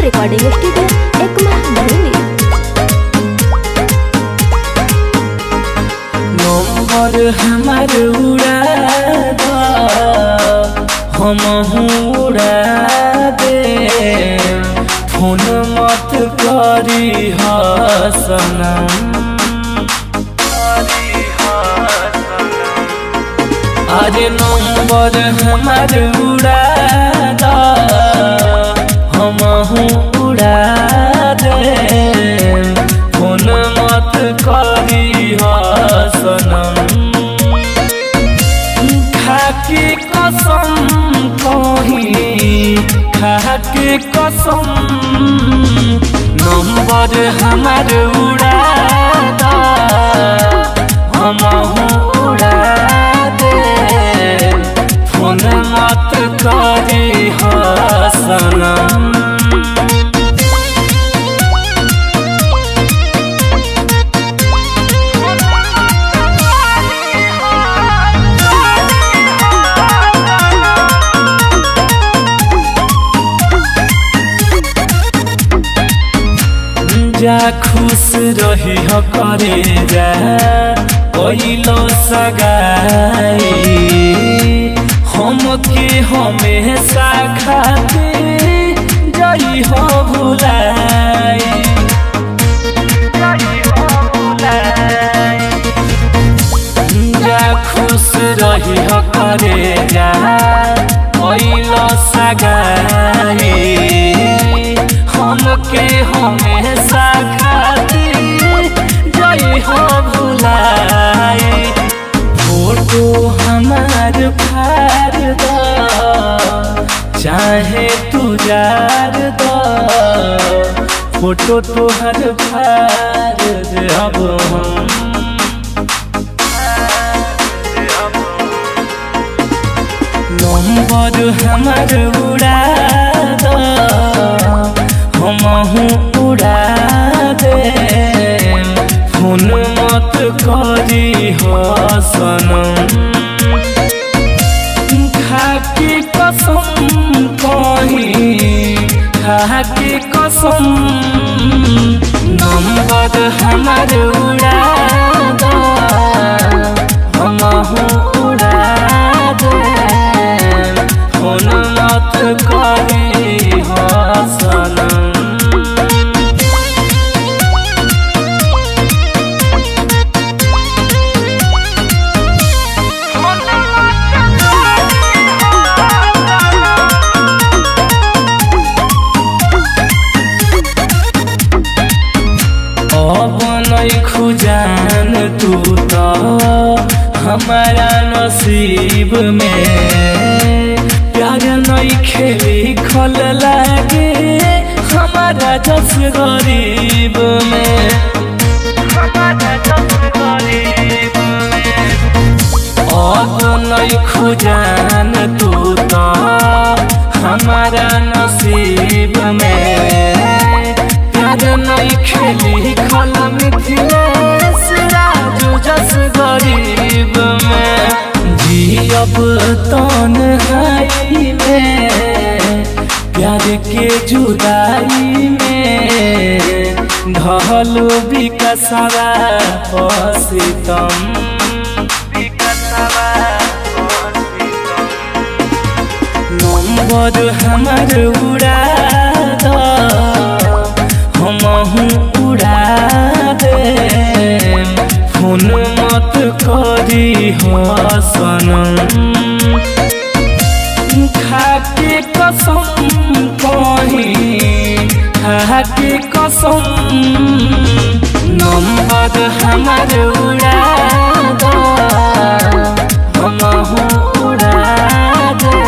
Recording studio Ekma बहिनी। Number हमार उड़ा दा हम उड़ा दे, फोन मत करी सनम। आज नंबर हमार उड़ा दा हम उड़ा दे, फोन मत करी सनम। खाके कसम कही खाके कसम, नंबर हमार उड़ा दा हम उड़ा दे, फोन मत करी सनम। जा खुश रही हो करे जा कोइलो सगाई, हम के हमेशा खाते जई हो भुलाई। जा खुश रही हो करे जा कोइलो सगाई, हमके हमेशा खातिर जई हो भुलाई। फोटो हमार फाड़ दा चाहे तू जार दा, फोटो तोहर फाड़ दे अब हम। नंबर हमार उड़ा दा हम उड़ा दे, फोन मत करी सनम। खाके कसम कही खाके कसम, नंबर हमार उड़ा दा हम उड़ा दे, फोन मत करी सनम। अब नहीं खुजान तू तो हमारा नसीब में, प्यार नहीं खेली खल लागे हमारा जस गरीब में। अब नहीं खुजान तू तो हमारा नसीब में, प्यार नहीं खेली खल मिथिलेश राजू जस गरीब में। जियब तन्हाई में प्यार के जुदाई में, ढल विकसवा सितम। नंबर हमार उड़ा दा हम उड़ा दे, फोन मत करी सनम। खाके कसम कही खाके कसम, नंबर हमार उड़ा दा हम उड़ा दे,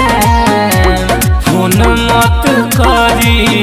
फोन मत करी